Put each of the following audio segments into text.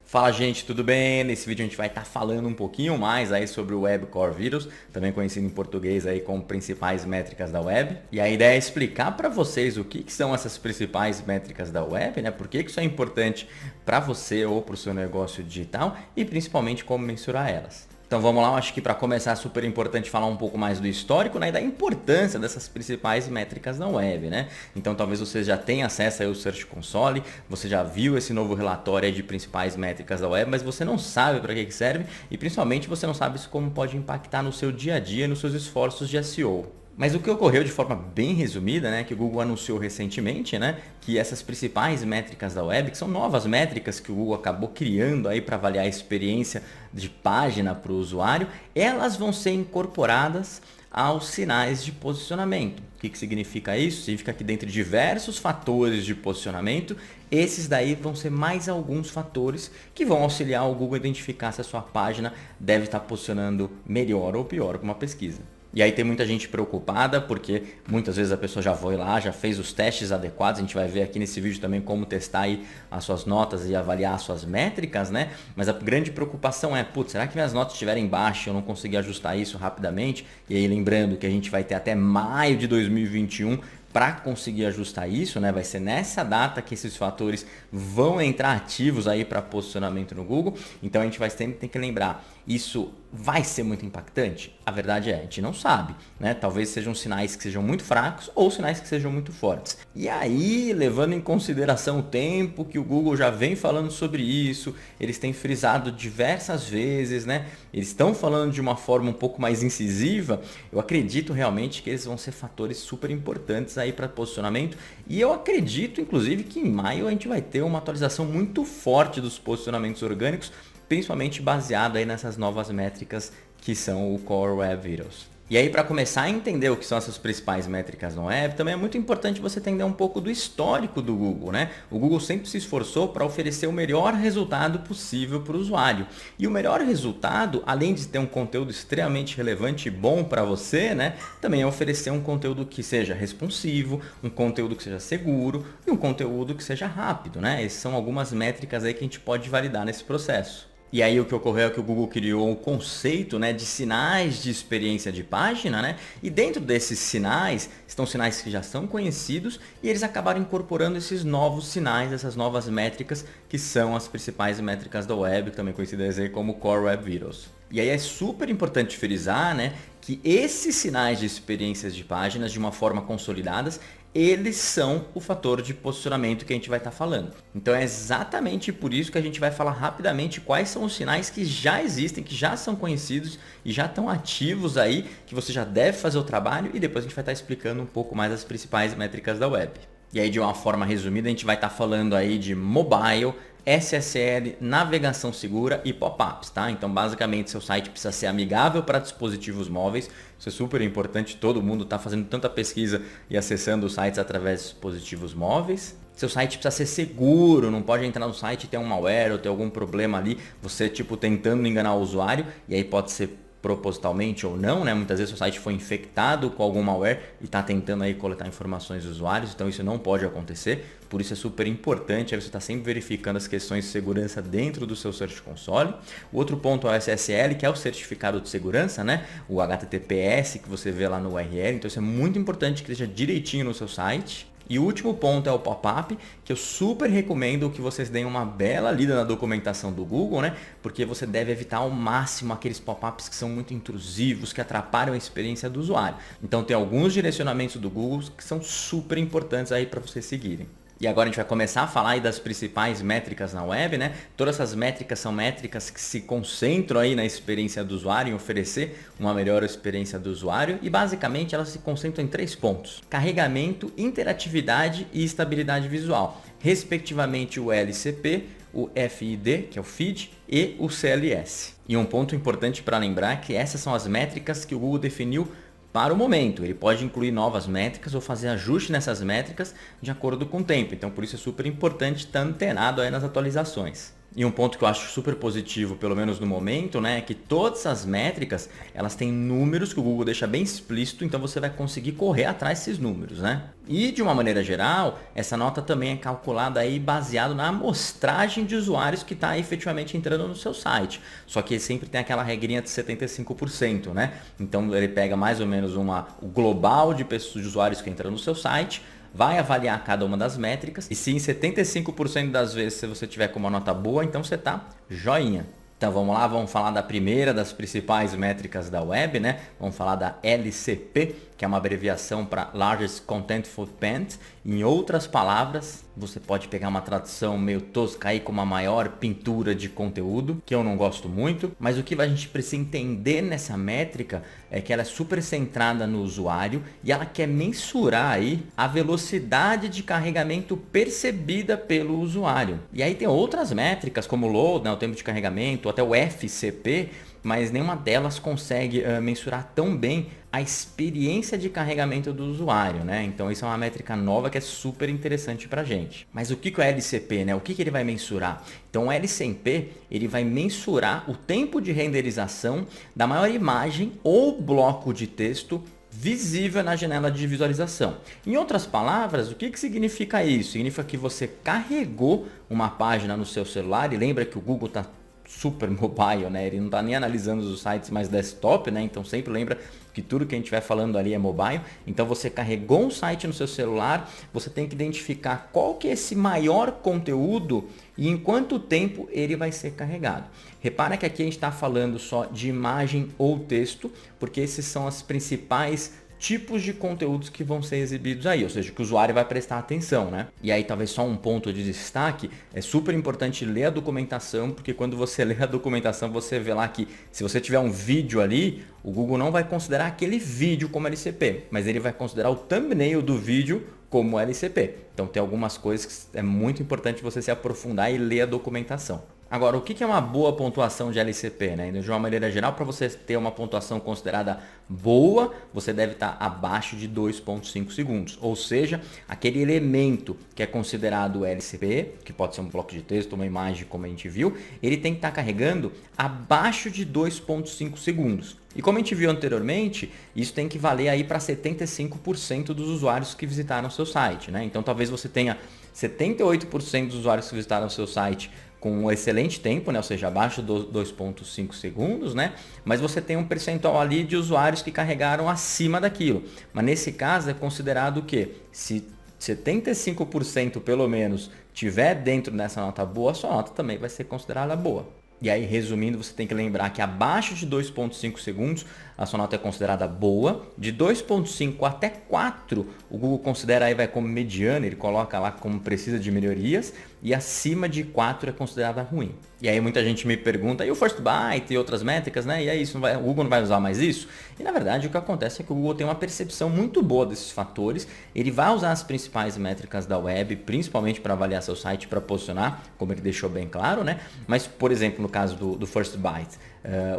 Fala gente, tudo bem? Nesse vídeo a gente vai estar falando um pouquinho mais aí sobre o Web Core Vitals, também conhecido em português aí como principais métricas da web. E a ideia é explicar para vocês o que são essas principais métricas da web, né? Por que isso é importante para você ou para o seu negócio digital e principalmente como mensurar elas. Então vamos lá, eu acho que para começar é super importante falar um pouco mais do histórico, né, e da importância dessas principais métricas na web, né? Então talvez você já tenha acesso aí ao Search Console, você já viu esse novo relatório aí de principais métricas da web, mas você não sabe para que serve e principalmente você não sabe isso como pode impactar no seu dia a dia e nos seus esforços de SEO. Mas o que ocorreu de forma bem resumida, né, que o Google anunciou recentemente, né, que essas principais métricas da web, que são novas métricas que o Google acabou criando aí para avaliar a experiência de página para o usuário, elas vão ser incorporadas aos sinais de posicionamento. O que significa isso? Significa que dentre diversos fatores de posicionamento, esses daí vão ser mais alguns fatores que vão auxiliar o Google a identificar se a sua página deve estar posicionando melhor ou pior com uma pesquisa. E aí tem muita gente preocupada porque muitas vezes a pessoa já foi lá, já fez os testes adequados. A gente vai ver aqui nesse vídeo também como testar aí as suas notas e avaliar as suas métricas, né? Mas a grande preocupação é, putz, será que minhas notas estiverem baixas e eu não conseguir ajustar isso rapidamente? E aí lembrando que a gente vai ter até maio de 2021 para conseguir ajustar isso, né? Vai ser nessa data que esses fatores vão entrar ativos aí para posicionamento no Google. Então a gente vai sempre ter que lembrar, isso vai ser muito impactante? A verdade é, a gente não sabe, né? Talvez sejam sinais que sejam muito fracos ou sinais que sejam muito fortes. E aí, levando em consideração o tempo que o Google já vem falando sobre isso, eles têm frisado diversas vezes, né? Eles estão falando de uma forma um pouco mais incisiva. Eu acredito realmente que eles vão ser fatores super importantes aí para posicionamento. E eu acredito, inclusive, que em maio a gente vai ter uma atualização muito forte dos posicionamentos orgânicos, principalmente baseado aí nessas novas métricas que são o Core Web Vitals. E aí, para começar a entender o que são essas principais métricas no web, também é muito importante você entender um pouco do histórico do Google, né? O Google sempre se esforçou para oferecer o melhor resultado possível para o usuário. E o melhor resultado, além de ter um conteúdo extremamente relevante e bom para você, né? Também é oferecer um conteúdo que seja responsivo, um conteúdo que seja seguro e um conteúdo que seja rápido, né? Essas são algumas métricas aí que a gente pode validar nesse processo. E aí o que ocorreu é que o Google criou o conceito, né, de sinais de experiência de página, né? E dentro desses sinais estão sinais que já são conhecidos e eles acabaram incorporando esses novos sinais, essas novas métricas que são as principais métricas da web, também conhecidas aí como Core Web Vitals. E aí é super importante frisar, né, que esses sinais de experiências de páginas, de uma forma consolidadas, eles são o fator de posicionamento que a gente vai estar falando. Então é exatamente por isso que a gente vai falar rapidamente quais são os sinais que já existem, que já são conhecidos e já estão ativos aí, que você já deve fazer o trabalho e depois a gente vai estar explicando um pouco mais as principais métricas da web. E aí de uma forma resumida a gente vai estar falando aí de mobile, SSL, navegação segura e pop-ups, tá? Então basicamente seu site precisa ser amigável para dispositivos móveis, isso é super importante, todo mundo está fazendo tanta pesquisa e acessando os sites através de dispositivos móveis. Seu site precisa ser seguro, não pode entrar no site e ter um malware ou ter algum problema ali, você tipo tentando enganar o usuário, e aí pode ser propositalmente ou não, né? Muitas vezes o site foi infectado com algum malware e está tentando aí coletar informações dos usuários, então isso não pode acontecer, por isso é super importante aí você estar sempre verificando as questões de segurança dentro do seu Search Console. O outro ponto é o SSL, que é o certificado de segurança, né? O HTTPS que você vê lá no URL, então isso é muito importante que esteja direitinho no seu site. E o último ponto é o pop-up, que eu super recomendo que vocês deem uma bela lida na documentação do Google, né? Porque você deve evitar ao máximo aqueles pop-ups que são muito intrusivos, que atrapalham a experiência do usuário. Então tem alguns direcionamentos do Google que são super importantes aí para vocês seguirem. E agora a gente vai começar a falar aí das principais métricas na web, né? Todas essas métricas são métricas que se concentram aí na experiência do usuário, em oferecer uma melhor experiência do usuário e basicamente elas se concentram em 3 pontos: carregamento, interatividade e estabilidade visual, respectivamente o LCP, o FID, que é o feed, e o CLS. E um ponto importante para lembrar é que essas são as métricas que o Google definiu para o momento. Ele pode incluir novas métricas ou fazer ajuste nessas métricas de acordo com o tempo. Então, por isso é super importante estar antenado aí nas atualizações. E um ponto que eu acho super positivo, pelo menos no momento, né, é que todas as métricas, elas têm números que o Google deixa bem explícito, então você vai conseguir correr atrás desses números, né? E de uma maneira geral, essa nota também é calculada aí baseado na amostragem de usuários que está efetivamente entrando no seu site. Só que sempre tem aquela regrinha de 75%, né? Então ele pega mais ou menos o global de pessoas, de usuários que entram no seu site, vai avaliar cada uma das métricas e se em 75% das vezes se você tiver com uma nota boa, então você tá joinha. Então vamos lá, vamos falar da primeira das principais métricas da web, né? Vamos falar da LCP, que é uma abreviação para Largest Content Footprint. Em outras palavras, você pode pegar uma tradução meio tosca aí como a maior pintura de conteúdo, que eu não gosto muito, mas o que a gente precisa entender nessa métrica é que ela é super centrada no usuário e ela quer mensurar aí a velocidade de carregamento percebida pelo usuário. E aí tem outras métricas como o load, né, o tempo de carregamento, até o FCP, mas nenhuma delas consegue mensurar tão bem a experiência de carregamento do usuário, né? Então isso é uma métrica nova que é super interessante para a gente. Mas o que é o LCP, né? O que ele vai mensurar? Então o LCP ele vai mensurar o tempo de renderização da maior imagem ou bloco de texto visível na janela de visualização. Em outras palavras, o que significa isso? Significa que você carregou uma página no seu celular e lembra que o Google está super mobile, né? Ele não está nem analisando os sites mais desktop, né? Então sempre lembra que tudo que a gente estiver falando ali é mobile. Então você carregou um site no seu celular, você tem que identificar qual que é esse maior conteúdo e em quanto tempo ele vai ser carregado. Repara que aqui a gente está falando só de imagem ou texto, porque esses são as principais tipos de conteúdos que vão ser exibidos aí, ou seja, que o usuário vai prestar atenção, né? E aí talvez só um ponto de destaque, é super importante ler a documentação, porque quando você lê a documentação, você vê lá que se você tiver um vídeo ali, o Google não vai considerar aquele vídeo como LCP, mas ele vai considerar o thumbnail do vídeo como LCP. Então tem algumas coisas que é muito importante você se aprofundar e ler a documentação. Agora, o que é uma boa pontuação de LCP, né? De uma maneira geral, para você ter uma pontuação considerada boa, você deve estar abaixo de 2,5 segundos. Ou seja, aquele elemento que é considerado LCP, que pode ser um bloco de texto, uma imagem, como a gente viu, ele tem que estar carregando abaixo de 2,5 segundos. E como a gente viu anteriormente, isso tem que valer aí para 75% dos usuários que visitaram o seu site, né? Então, talvez você tenha 78% dos usuários que visitaram o seu site com um excelente tempo, né? Ou seja, abaixo dos 2,5 segundos, né? Mas você tem um percentual ali de usuários que carregaram acima daquilo. Mas nesse caso é considerado que se 75% pelo menos tiver dentro dessa nota boa, a sua nota também vai ser considerada boa. E aí, resumindo, você tem que lembrar que abaixo de 2,5 segundos a sua nota é considerada boa. De 2,5 até 4, o Google considera aí vai como mediana, ele coloca lá como precisa de melhorias. E acima de 4 é considerada ruim. E aí muita gente me pergunta, e o First Byte e outras métricas, né? E aí o Google não vai usar mais isso? E na verdade o que acontece é que o Google tem uma percepção muito boa desses fatores. Ele vai usar as principais métricas da web, principalmente para avaliar seu site, para posicionar, como ele deixou bem claro, né? Mas, por exemplo, no caso do First Byte,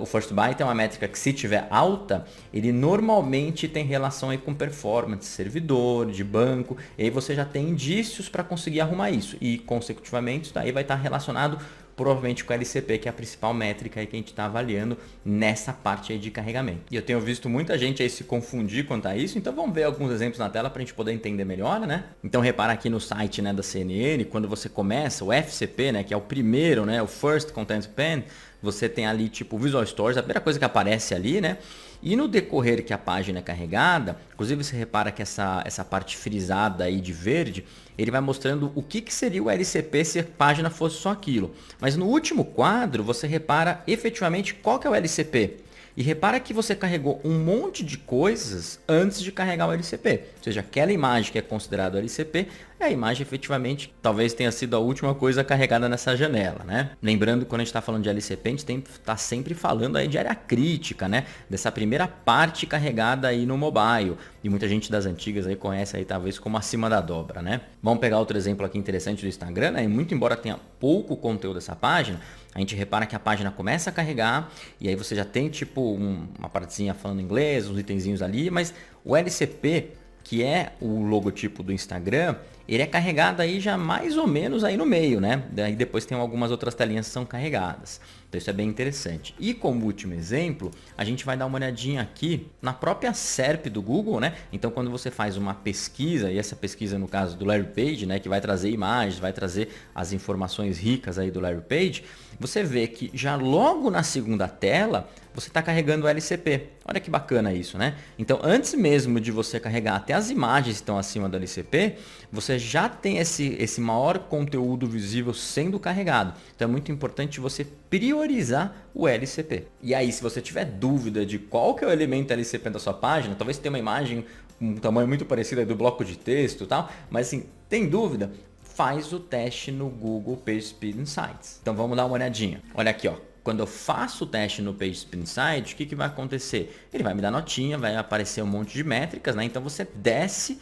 o First Byte é uma métrica que, se tiver alta, ele normalmente tem relação aí com performance, servidor, de banco, e aí você já tem indícios para conseguir arrumar isso. E, consecutivamente, isso daí vai estar relacionado provavelmente com a LCP, que é a principal métrica aí que a gente está avaliando nessa parte aí de carregamento. E eu tenho visto muita gente aí se confundir quanto a isso, então vamos ver alguns exemplos na tela para a gente poder entender melhor, né? Então repara aqui no site, né, da CNN, quando você começa o FCP, né, que é o primeiro, né, o First Content Pen, você tem ali tipo Visual Stores, a primeira coisa que aparece ali, né? E no decorrer que a página é carregada, inclusive você repara que essa parte frisada aí de verde, ele vai mostrando o que seria o LCP se a página fosse só aquilo. Mas no último quadro, você repara efetivamente qual que é o LCP. E repara que você carregou um monte de coisas antes de carregar o LCP. Ou seja, aquela imagem que é considerada LCP é a imagem efetivamente talvez tenha sido a última coisa carregada nessa janela, né? Lembrando que quando a gente está falando de LCP, a gente tem que estar sempre falando aí de área crítica, né? Dessa primeira parte carregada aí no mobile. E muita gente das antigas aí conhece aí talvez como acima da dobra, né? Vamos pegar outro exemplo aqui interessante do Instagram, né? E muito embora tenha pouco conteúdo dessa página, a gente repara que a página começa a carregar e aí você já tem tipo uma partezinha falando inglês, uns itenzinhos ali, mas o LCP, que é o logotipo do Instagram, ele é carregado aí já mais ou menos aí no meio, né? Daí depois tem algumas outras telinhas que são carregadas. Então isso é bem interessante. E como último exemplo, a gente vai dar uma olhadinha aqui na própria SERP do Google, né? Então quando você faz uma pesquisa, e essa pesquisa no caso do Larry Page, né, que vai trazer imagens, vai trazer as informações ricas aí do Larry Page, você vê que já logo na segunda tela você está carregando o LCP. Olha que bacana isso, né? Então, antes mesmo de você carregar até as imagens que estão acima do LCP, você já tem esse maior conteúdo visível sendo carregado. Então, é muito importante você priorizar o LCP. E aí, se você tiver dúvida de qual que é o elemento LCP da sua página, talvez tenha uma imagem com um tamanho muito parecido aí do bloco de texto e tal, mas assim, tem dúvida? Faz o teste no Google PageSpeed Insights. Então, vamos dar uma olhadinha. Olha aqui, ó. Quando eu faço o teste no PageSpeed Insights, o que vai acontecer? Ele vai me dar notinha, vai aparecer um monte de métricas, né? Então você desce,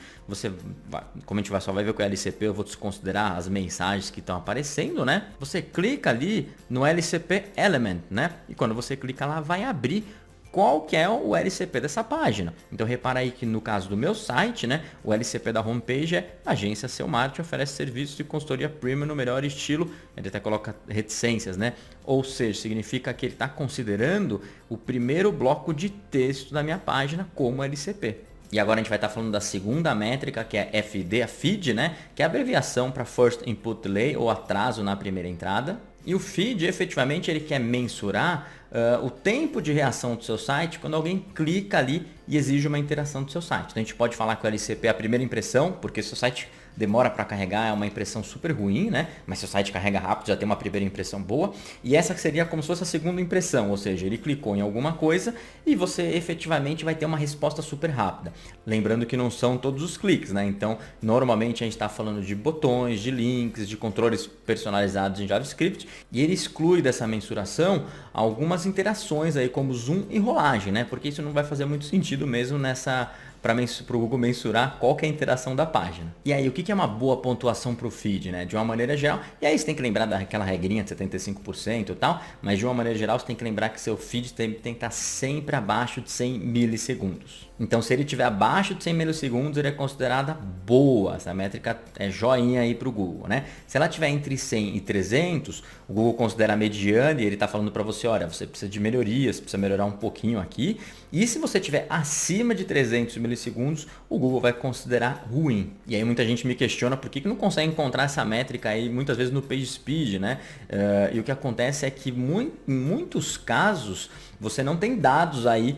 como a gente só vai ver com o LCP, eu vou desconsiderar as mensagens que estão aparecendo, né? Você clica ali no LCP Element, né? E quando você clica lá, vai abrir qual que é o LCP dessa página. Então repara aí que no caso do meu site, né, o LCP da homepage é Agência Seu Marketing oferece serviços de consultoria premium no melhor estilo. Ele até coloca reticências, né? Ou seja, significa que ele está considerando o primeiro bloco de texto da minha página como LCP. E agora a gente vai estar falando da segunda métrica, que é FD, a feed, né? Que é a abreviação para First Input Delay ou atraso na primeira entrada. E o feed, efetivamente, ele quer mensurar o tempo de reação do seu site quando alguém clica ali e exige uma interação do seu site. Então a gente pode falar que o LCP é a primeira impressão, porque se o site demora para carregar, é uma impressão super ruim, né? Mas se o site carrega rápido, já tem uma primeira impressão boa. E essa seria como se fosse a segunda impressão, ou seja, ele clicou em alguma coisa e você efetivamente vai ter uma resposta super rápida. Lembrando que não são todos os cliques, né? Então, normalmente a gente está falando de botões, de links, de controles personalizados em JavaScript, e ele exclui dessa mensuração algumas interações aí como zoom e rolagem, né? Porque isso não vai fazer muito sentido mesmo para o Google mensurar qual que é a interação da página. E aí, o que é uma boa pontuação para o feed, né? De uma maneira geral, e aí você tem que lembrar daquela regrinha de 75% e tal, mas de uma maneira geral você tem que lembrar que seu feed tem que estar sempre abaixo de 100 milissegundos. Então, se ele estiver abaixo de 100 milissegundos, ele é considerada boa. Essa métrica é joinha aí para o Google, né? Se ela estiver entre 100 e 300, o Google considera mediana e ele está falando para você, olha, você precisa de melhorias, precisa melhorar um pouquinho aqui. E se você estiver acima de 300 milissegundos, o Google vai considerar ruim. E aí muita gente me questiona por que não consegue encontrar essa métrica aí muitas vezes no PageSpeed, né? E o que acontece é que em muitos casos você não tem dados aí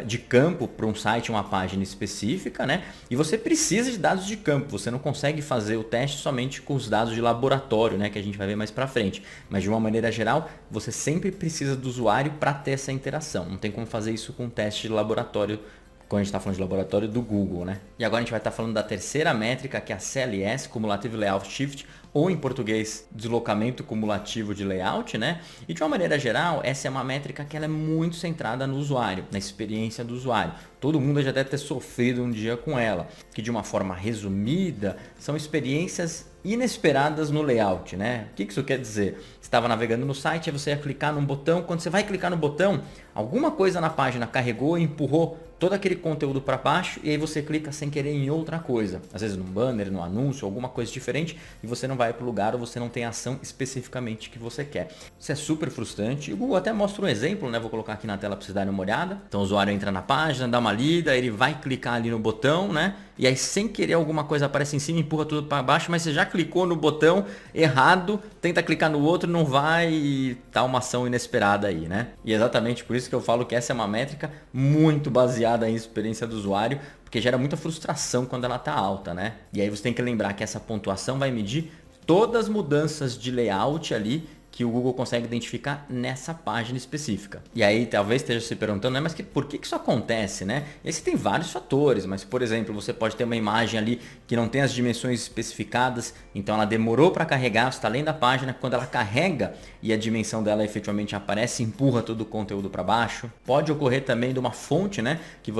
de campo para um site, uma página específica, né? E você precisa de dados de campo. Você não consegue fazer o teste somente com os dados de laboratório, né? Que a gente vai ver mais para frente. Mas de uma maneira geral, você sempre precisa do usuário para ter essa interação. Não tem como fazer isso com um teste de laboratório, quando a gente está falando de laboratório do Google, né? E agora a gente vai estar falando da terceira métrica, que é a CLS, Cumulative Layout Shift, ou em português, deslocamento cumulativo de layout, né? E de uma maneira geral, essa é uma métrica que ela é muito centrada no usuário, na experiência do usuário. Todo mundo já deve ter sofrido um dia com ela, que de uma forma resumida, são experiências inesperadas no layout, né? O que isso quer dizer? Você estava navegando no site, aí você ia clicar num botão, quando você vai clicar no botão, alguma coisa na página carregou e empurrou todo aquele conteúdo para baixo e aí você clica sem querer em outra coisa, às vezes num banner, num anúncio, alguma coisa diferente e você não vai para o lugar ou você não tem a ação especificamente que você quer. Isso é super frustrante. O Google até mostra um exemplo, né? Vou colocar aqui na tela para vocês darem uma olhada. Então o usuário entra na página, dá uma lida, ele vai clicar ali no botão, né? E aí sem querer alguma coisa aparece em cima, empurra tudo para baixo, mas você já clicou no botão errado, tenta clicar no outro, não vai e tá uma ação inesperada aí, né? E exatamente por isso que eu falo que essa é uma métrica muito baseada em experiência do usuário, porque gera muita frustração quando ela tá alta, né? E aí você tem que lembrar que essa pontuação vai medir todas as mudanças de layout ali que o Google consegue identificar nessa página específica. E aí talvez esteja se perguntando, né, mas por que isso acontece, né? Esse tem vários fatores, mas por exemplo, você pode ter uma imagem ali que não tem as dimensões especificadas, então ela demorou para carregar, você está lendo a página, quando ela carrega e a dimensão dela efetivamente aparece, empurra todo o conteúdo para baixo. Pode ocorrer também de uma fonte, né, que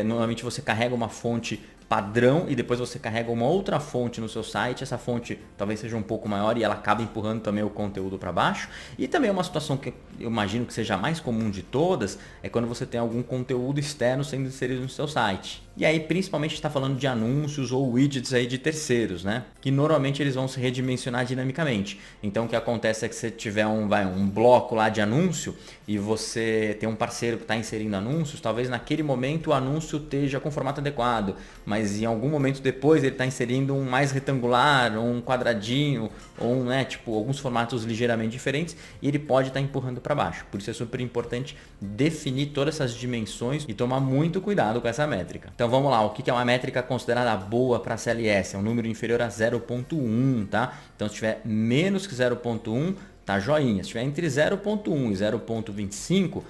normalmente você carrega uma fonte padrão e depois você carrega uma outra fonte no seu site, essa fonte talvez seja um pouco maior e ela acaba empurrando também o conteúdo para baixo. E também uma situação que eu imagino que seja a mais comum de todas é quando você tem algum conteúdo externo sendo inserido no seu site. E aí principalmente está falando de anúncios ou widgets aí de terceiros, né? Que normalmente eles vão se redimensionar dinamicamente. Então o que acontece é que você tiver um bloco lá de anúncio e você tem um parceiro que está inserindo anúncios, talvez naquele momento o anúncio esteja com formato adequado, mas em algum momento depois ele está inserindo um mais retangular, um quadradinho, ou né, tipo, alguns formatos ligeiramente diferentes e ele pode estar empurrando para baixo. Por isso é super importante definir todas essas dimensões e tomar muito cuidado com essa métrica. Então vamos lá, o que é uma métrica considerada boa para CLS? É um número inferior a 0.1, tá? Então se tiver menos que 0.1, tá joinha. Se tiver entre 0.1 e 0.25,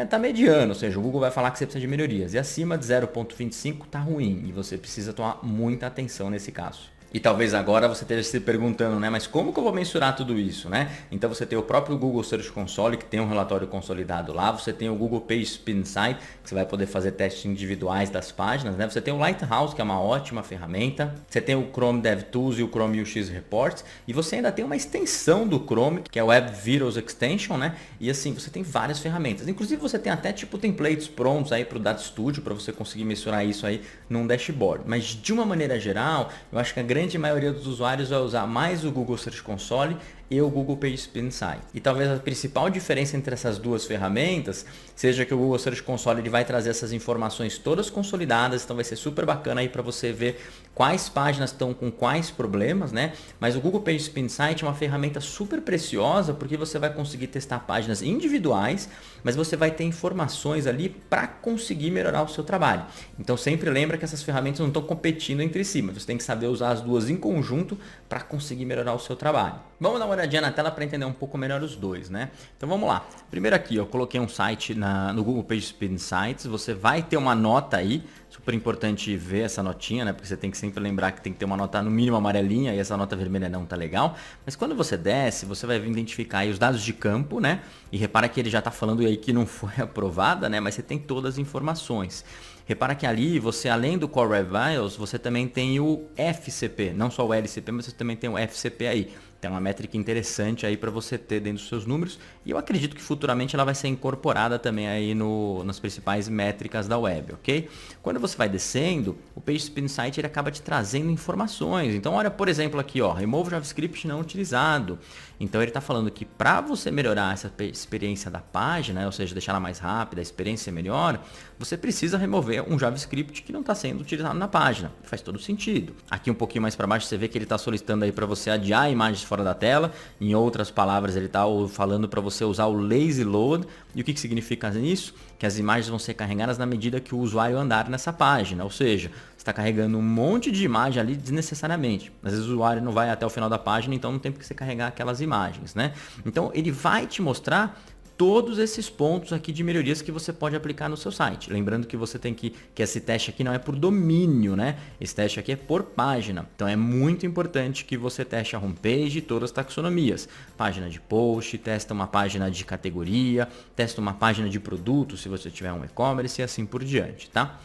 tá mediano, ou seja, o Google vai falar que você precisa de melhorias. E acima de 0.25 tá ruim e você precisa tomar muita atenção nesse caso. E talvez agora você esteja se perguntando, né? Mas como que eu vou mensurar tudo isso, né? Então você tem o próprio Google Search Console, que tem um relatório consolidado lá. Você tem o Google PageSpeed Insight, que você vai poder fazer testes individuais das páginas, né? Você tem o Lighthouse, que é uma ótima ferramenta. Você tem o Chrome DevTools e o Chrome UX Reports. E você ainda tem uma extensão do Chrome, que é o Web Vitals Extension, né? E assim, você tem várias ferramentas. Inclusive você tem até tipo templates prontos aí para o Data Studio, para você conseguir mensurar isso aí num dashboard. Mas de uma maneira geral, eu acho que a grande maioria dos usuários vai usar mais o Google Search Console e o Google PageSpeed Insight. E talvez a principal diferença entre essas duas ferramentas seja que o Google Search Console ele vai trazer essas informações todas consolidadas, então vai ser super bacana aí para você ver quais páginas estão com quais problemas, né? Mas o Google PageSpeed Insight é uma ferramenta super preciosa porque você vai conseguir testar páginas individuais, mas você vai ter informações ali para conseguir melhorar o seu trabalho. Então sempre lembra que essas ferramentas não estão competindo entre si, mas você tem que saber usar as duas em conjunto para conseguir melhorar o seu trabalho. Vamos dar uma olhadinha na tela para entender um pouco melhor os dois, né? Então vamos lá. Primeiro aqui, eu coloquei um site no Google PageSpeed Insights. Você vai ter uma nota aí. Super importante ver essa notinha, né? Porque você tem que sempre lembrar que tem que ter uma nota no mínimo amarelinha e essa nota vermelha não tá legal. Mas quando você desce, você vai identificar aí os dados de campo, né? E repara que ele já tá falando aí que não foi aprovada, né? Mas você tem todas as informações. Repara que ali, você além do Core Web Vitals, você também tem o FCP. Não só o LCP, mas você também tem o FCP aí. Tem uma métrica interessante aí para você ter dentro dos seus números e eu acredito que futuramente ela vai ser incorporada também aí nas principais métricas da web, ok? Quando você vai descendo, o PageSpeed Insight ele acaba te trazendo informações. Então olha, por exemplo aqui, ó, remove JavaScript não utilizado. Então ele está falando que para você melhorar essa experiência da página, ou seja, deixar ela mais rápida, a experiência melhor, você precisa remover um JavaScript que não está sendo utilizado na página. Faz todo sentido. Aqui um pouquinho mais para baixo você vê que ele está solicitando aí para você adiar imagens fora da tela. Em outras palavras, ele está falando para você usar o lazy load. E o que significa isso? Que as imagens vão ser carregadas na medida que o usuário andar nessa página. Ou seja, você está carregando um monte de imagem ali desnecessariamente. Às vezes o usuário não vai até o final da página, então não tem por que você carregar aquelas imagens, né? Então ele vai te mostrar todos esses pontos aqui de melhorias que você pode aplicar no seu site. Lembrando que você tem que esse teste aqui não é por domínio, né? Esse teste aqui é por página. Então é muito importante que você teste a homepage e todas as taxonomias. Página de post, testa uma página de categoria, testa uma página de produto se você tiver um e-commerce e assim por diante, tá?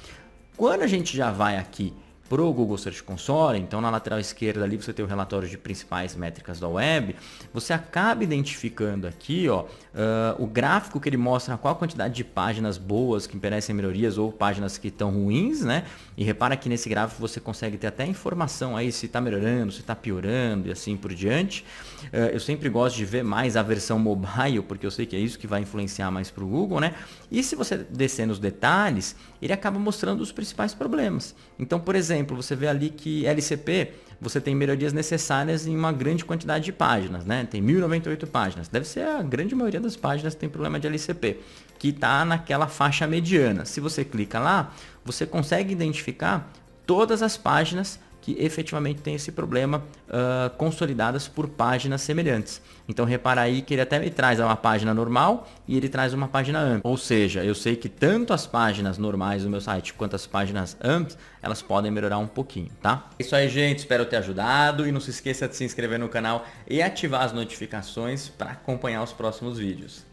Quando a gente já vai aqui para o Google Search Console, então na lateral esquerda ali você tem o relatório de principais métricas da web, você acaba identificando aqui ó, o gráfico que ele mostra qual a quantidade de páginas boas que merecem melhorias ou páginas que estão ruins, né? E repara que nesse gráfico você consegue ter até informação aí se está melhorando, se está piorando e assim por diante. Eu sempre gosto de ver mais a versão mobile, porque eu sei que é isso que vai influenciar mais para o Google, né? E se você descer nos detalhes, ele acaba mostrando os principais problemas. Então, por exemplo, você vê ali que LCP, você tem melhorias necessárias em uma grande quantidade de páginas, né? Tem 1098 páginas. Deve ser a grande maioria das páginas que tem problema de LCP, que está naquela faixa mediana. Se você clica lá, você consegue identificar todas as páginas que efetivamente tem esse problema consolidadas por páginas semelhantes. Então repara aí que ele até me traz uma página normal e ele traz uma página AMP. Ou seja, eu sei que tanto as páginas normais do meu site quanto as páginas AMP, elas podem melhorar um pouquinho, tá? É isso aí, gente. Espero ter ajudado e não se esqueça de se inscrever no canal e ativar as notificações para acompanhar os próximos vídeos.